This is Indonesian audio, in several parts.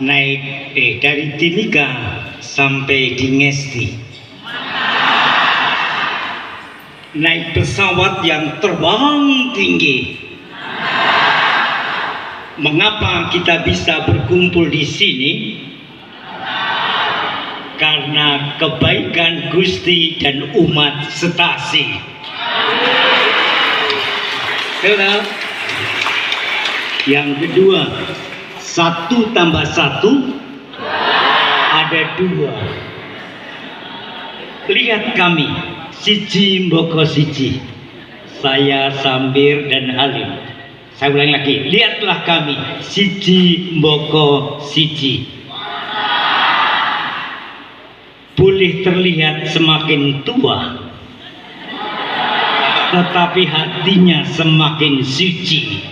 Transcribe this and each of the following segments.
naik dari Timika sampai di Ngesti, naik pesawat yang terbang tinggi. Mengapa kita bisa berkumpul di sini? Karena kebaikan Gusti dan umat Setasi. Yang kedua, 1 tambah 1 ada 2. Lihat kami, siji mboko siji, saya Sambir dan Halim. Saya ulangi lagi, lihatlah kami, siji mboko siji. Boleh terlihat semakin tua, tetapi hatinya semakin suci.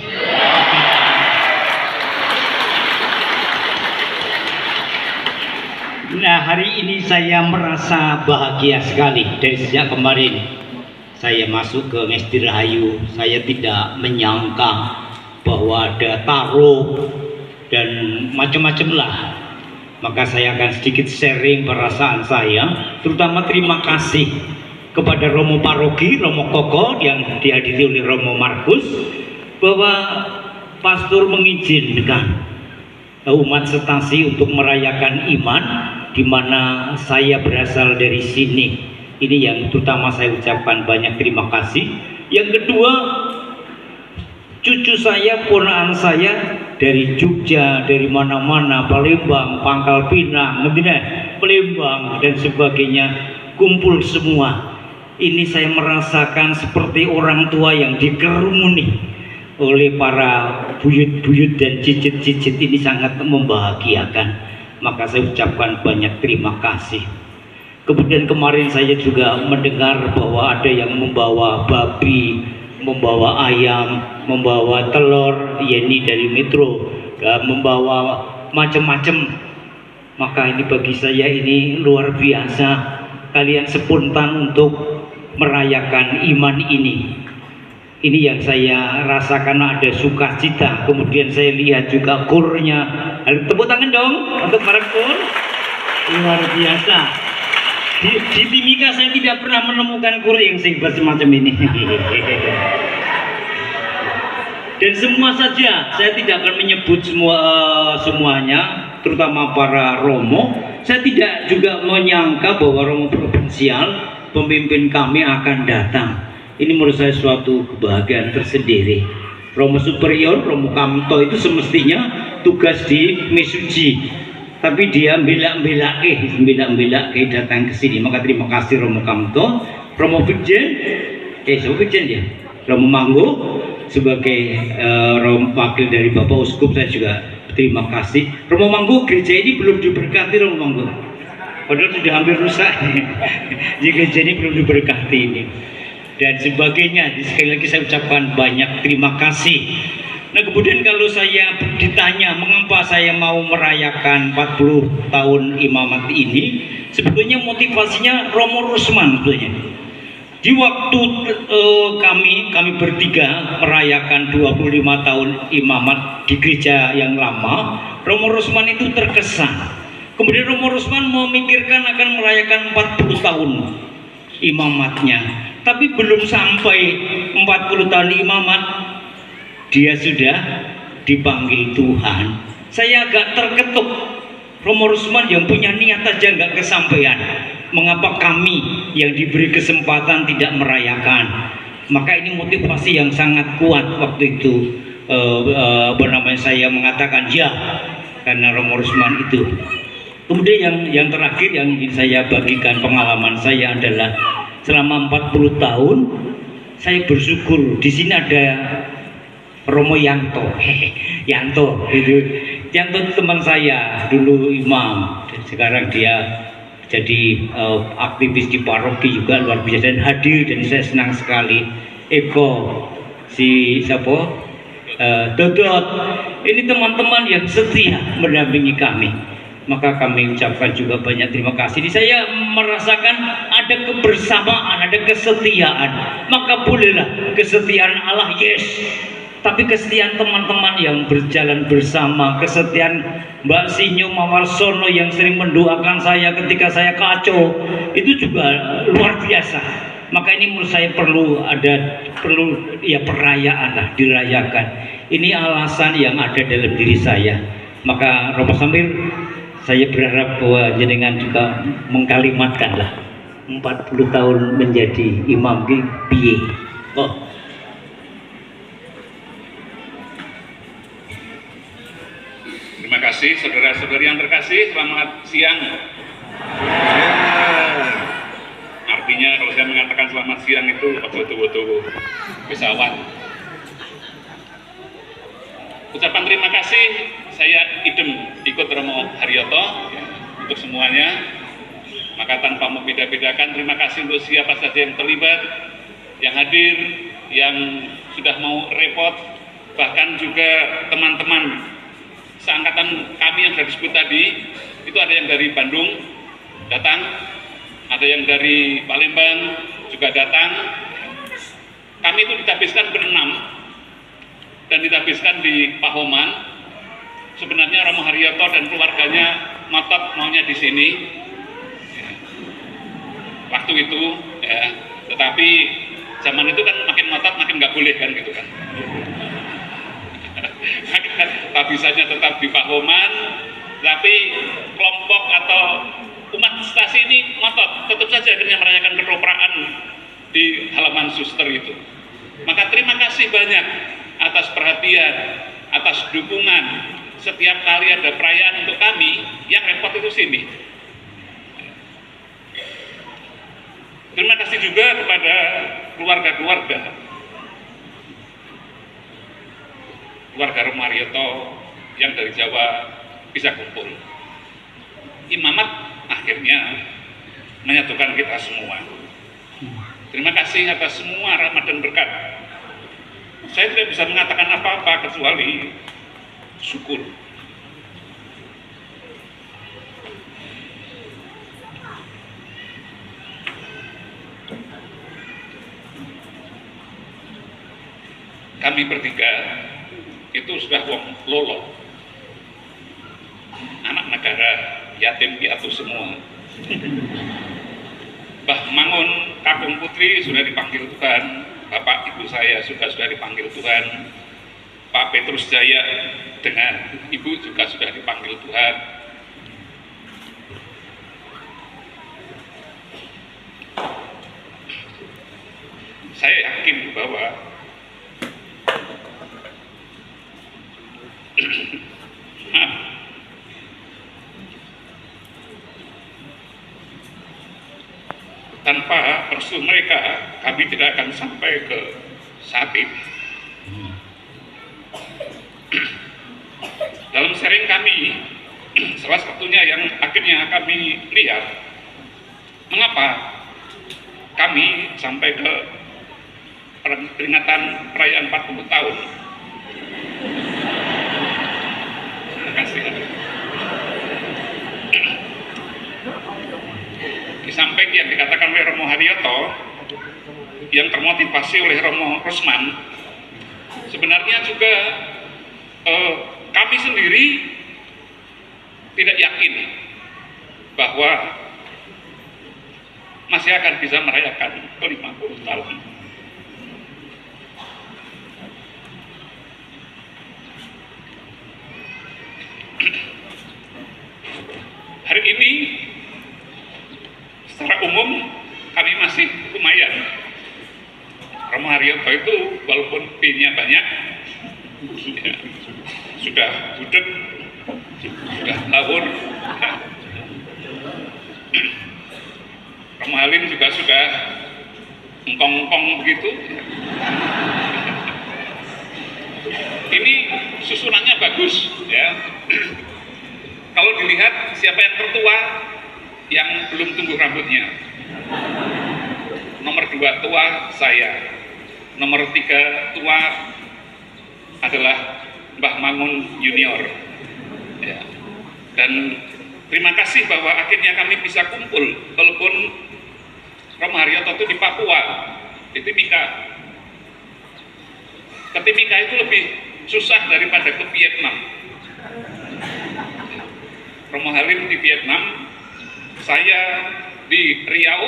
Nah, hari ini saya merasa bahagia sekali. Dari sejak kemarin saya masuk ke Ngesti Rahayu, saya tidak menyangka bahwa ada taruh dan macam-macam lah. Maka saya akan sedikit sharing perasaan saya, terutama terima kasih kepada Romo Paroki, Romo Koko yang dihadiri oleh Romo Markus, bahwa pastor mengizinkan umat Setasi untuk merayakan iman, di mana saya berasal dari sini. Ini yang terutama saya ucapkan banyak terima kasih. Yang kedua, cucu saya, ponakan saya dari Jogja, dari mana-mana, Palembang, Pangkal Pinang, Palembang dan sebagainya, kumpul semua. Ini saya merasakan seperti orang tua yang dikerumuni oleh para buyut-buyut dan cicit-cicit. Ini sangat membahagiakan. Maka saya ucapkan banyak terima kasih. Kemudian kemarin saya juga mendengar bahwa ada yang membawa babi, membawa ayam, membawa telur, Yeni dari Metro, membawa macam-macam. Maka ini bagi saya ini luar biasa. Kalian spontan untuk merayakan iman ini. Ini yang saya rasakan, ada sukacita. Kemudian saya lihat juga kurnya. Tepuk tangan dong untuk para kur. Luar biasa. Di Timika saya tidak pernah menemukan kur yang sehebat semacam ini. Dan semua saja, saya tidak akan menyebut semuanya, terutama para romo. Saya tidak juga menyangka bahwa romo provinsial, pemimpin kami akan datang. Ini menurut saya suatu kebahagiaan tersendiri. Romo superior, Romo Kamto itu semestinya tugas di Mesuji, tapi dia belak-belak datang ke sini. Maka terima kasih Romo Kamto. Romo Virgen, ya, Romo Manggo sebagai wakil dari Bapak Uskup, saya juga terima kasih. Romo Manggo, gereja ini belum diberkati Romo Manggo, padahal sudah hampir rusak. Jadi gereja ini belum diberkati ini dan sebagainya. Sekali lagi saya ucapkan banyak terima kasih. Nah, kemudian kalau saya ditanya mengapa saya mau merayakan 40 tahun imamat ini, sebetulnya motivasinya Romo Rusman sebetulnya. Di waktu kami bertiga merayakan 25 tahun imamat di gereja yang lama, Romo Rusman itu terkesan. Kemudian Romo Rusman memikirkan akan merayakan 40 tahun imamatnya. Tapi belum sampai 40 tahun imamat, dia sudah dipanggil Tuhan. Saya agak terketuk. Romo Rusman yang punya niat aja nggak kesampaian. Mengapa kami yang diberi kesempatan tidak merayakan? Maka ini motivasi yang sangat kuat waktu itu. Saya mengatakan ya, karena Romo Rusman itu. Kemudian yang terakhir yang ingin saya bagikan pengalaman saya adalah selama 40 tahun saya bersyukur di sini ada Romo Yanto. Yanto itu teman saya dulu imam, dan sekarang dia jadi aktivis di paroki juga luar biasa dan hadir, dan saya senang sekali. Eko, si siapa? Dodot. Ini teman-teman yang setia mendampingi kami. Maka kami ucapkan juga banyak terima kasih. Saya merasakan ada kebersamaan, ada kesetiaan. Maka bolehlah kesetiaan Allah, yes, tapi kesetiaan teman-teman yang berjalan bersama, kesetiaan Mbak Sinyo Mawarsono yang sering mendoakan saya ketika saya kacau, itu juga luar biasa. Maka ini menurut saya perlu ya perayaan lah, dirayakan. Ini alasan yang ada dalam diri saya. Maka Romo Samir, saya berharap bahwa jenengan juga mengkalimatkan lah 40 tahun menjadi imam piye. Oh. Terima kasih saudara-saudari yang terkasih, selamat siang. Artinya kalau saya mengatakan selamat siang itu betul-betul pesawat. Ucapan terima kasih saya idem ikut Romo Haryoto ya, untuk semuanya. Maka tanpa membeda-bedakan, terima kasih untuk siapa saja yang terlibat, yang hadir, yang sudah mau repot, bahkan juga teman-teman seangkatan kami yang sudah disebut tadi. Itu ada yang dari Bandung datang, ada yang dari Palembang juga datang. Kami itu ditabiskan berenam dan ditabiskan di Pahoman. Sebenarnya Romo Haryoto dan keluarganya ngotot maunya di sini waktu itu ya, tetapi zaman itu kan makin ngotot makin nggak boleh kan gitu kan. Tabisannya tetap di Pahoman, tapi kelompok atau umat stasi ini ngotot tetap saja akhirnya merayakan ketoprak di halaman suster itu. Maka terima kasih banyak atas perhatian, atas dukungan. Setiap kali ada perayaan untuk kami, yang repot itu sini. Terima kasih juga kepada keluarga-keluarga Romo Haryoto yang dari Jawa bisa kumpul. Imamat akhirnya menyatukan kita semua. Terima kasih atas semua rahmat dan berkat. Saya tidak bisa mengatakan apa-apa kecuali syukur. Kami bertiga itu sudah wong lolo, anak negara, yatim piatu semua. Mbah Mangun Kakung Putri sudah dipanggil Tuhan, Bapak Ibu saya sudah dipanggil Tuhan, Pak Petrus Jaya dengan Ibu juga sudah dipanggil Tuhan. Saya yakin bahwa tanpa restu mereka, kami tidak akan sampai ke saat ini. Dalam sharing kami, salah satunya yang akhirnya kami lihat, mengapa kami sampai ke peringatan perayaan 40 tahun. Terima kasih. Di samping yang dikatakan oleh Romo Haryoto, yang termotivasi oleh Romo Rosman, sebenarnya juga kami sendiri tidak yakin bahwa masih akan bisa merayakan ke-50 tahun. Hari ini secara umum kami masih lumayan. Romo Haryoto itu walaupun P-nya banyak, ya, sudah budek, sudah lahur. Romo Halim juga sudah engkong-engkong begitu. Ini susunannya bagus, ya. Kalau dilihat siapa yang tertua, yang belum tumbuh rambutnya. Nomor 2 tua saya, nomor 3 tua adalah Mbah Mangun Junior. Ya. Dan terima kasih bahwa akhirnya kami bisa kumpul, walaupun Romo Haryoto itu di Papua, di Timika. ke Timika itu lebih susah daripada ke Vietnam. Romo Halim di Vietnam, saya di Riau.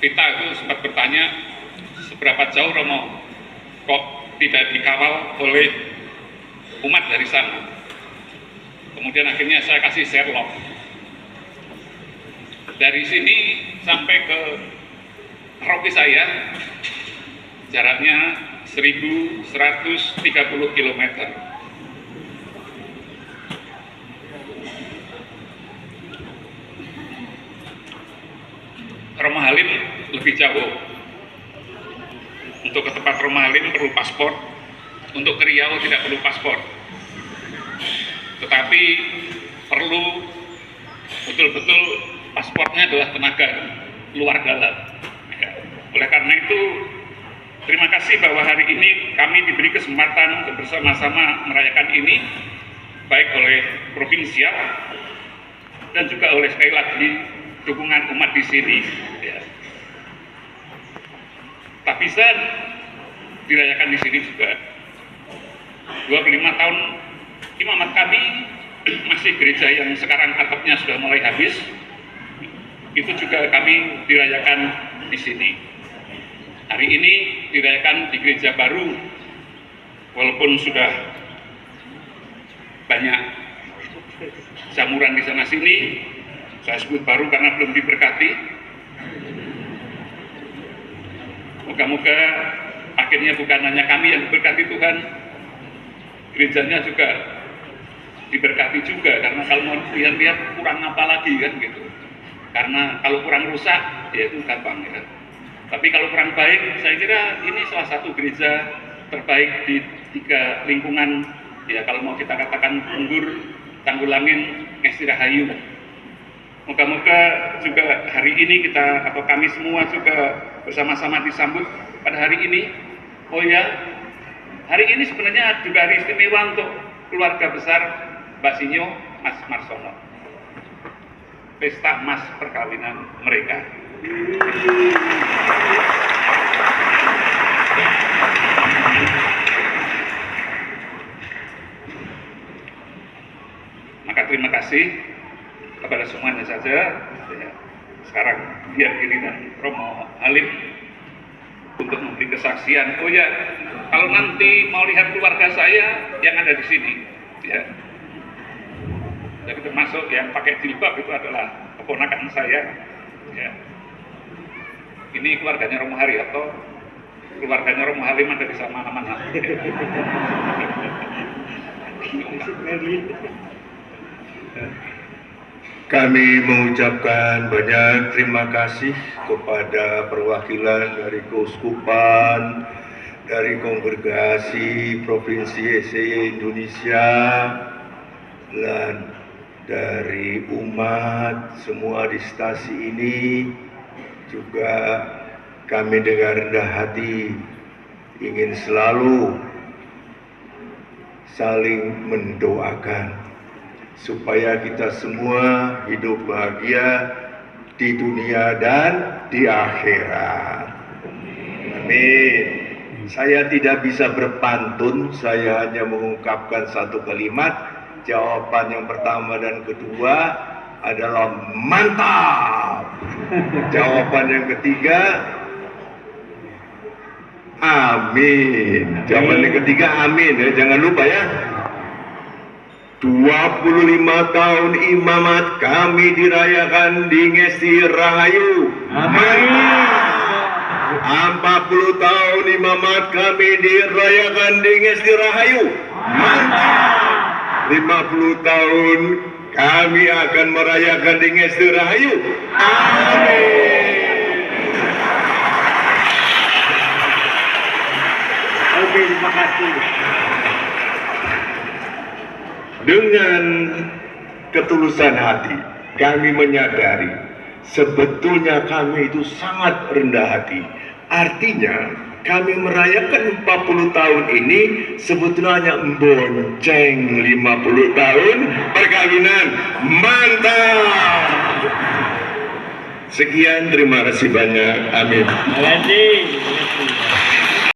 Vita itu sempat bertanya, seberapa jauh Romo kok tidak dikawal oleh umat dari sana. Kemudian akhirnya saya kasih Sherlock. Dari sini sampai ke Rocky saya jaraknya 1130 km. Romo Halim lebih jauh. Untuk ke tempat Romo Halim perlu paspor, untuk ke Riau tidak perlu paspor. Tetapi perlu betul-betul paspornya adalah tenaga luar dalam. Ya. Oleh karena itu, terima kasih bahwa hari ini kami diberi kesempatan untuk bersama-sama merayakan ini, baik oleh provinsial dan juga oleh sekali lagi dukungan umat di sini. Ya. Tak bisa dirayakan di sini juga. 25 tahun imamat kami masih gereja yang sekarang atapnya sudah mulai habis. Itu juga kami dirayakan di sini. Hari ini dirayakan di gereja baru, walaupun sudah banyak jamuran di sana sini. Saya sebut baru karena belum diberkati. Moga-moga akhirnya bukan hanya kami yang diberkati Tuhan, gerejanya juga diberkati juga, karena kalau mau lihat-lihat kurang apa lagi kan gitu. Karena kalau kurang rusak ya itu gampang ya. Tapi kalau kurang baik, saya kira ini salah satu gereja terbaik di 3 lingkungan ya, kalau mau kita katakan Unggur, Tanggulangin, Ngesti Rahayu. Moga-moga juga hari ini kita atau kami semua juga bersama-sama disambut pada hari ini. Oh ya, hari ini sebenarnya juga hari istimewa untuk keluarga besar Mbak Sinyo, Mas Marsono. Pesta emas perkawinan mereka. Maka terima kasih kepada semuanya saja. Ya, sekarang biar giliran Romo Halim untuk memberi kesaksian. Oh ya, kalau nanti mau lihat keluarga saya yang ada di sini, ya. Jadi termasuk yang pakai jilbab itu adalah keponakan saya. Ya. Ini keluarganya Romo Haryoto, keluarganya Romo Halim ada di sana mana-mana. Kami mengucapkan banyak terima kasih kepada perwakilan dari Keuskupan, dari Kongregasi Provinsi SCY Indonesia, dan dari umat semua di stasi ini. Juga kami dengan rendah hati ingin selalu saling mendoakan supaya kita semua hidup bahagia di dunia dan di akhirat. Amin. Saya tidak bisa berpantun, saya hanya mengungkapkan satu kalimat. Jawaban yang pertama dan kedua adalah mantap. Jawaban yang ketiga amin. Jawaban yang ketiga amin ya, jangan lupa ya. 25 tahun imamat kami dirayakan di Ngesti Rahayu. Mantap. 40 tahun imamat kami dirayakan di Ngesti Rahayu. Mantap. 50 tahun kami akan merayakan di Ngesti Rahayu. Amin. Oke, terima kasih. Dengan ketulusan hati, kami menyadari sebetulnya kami itu sangat rendah hati. Artinya, kami merayakan 40 tahun ini sebetulnya hanya bonceng 50 tahun perkawinan. Mantap! Sekian, terima kasih banyak. Amin. Terima kasih.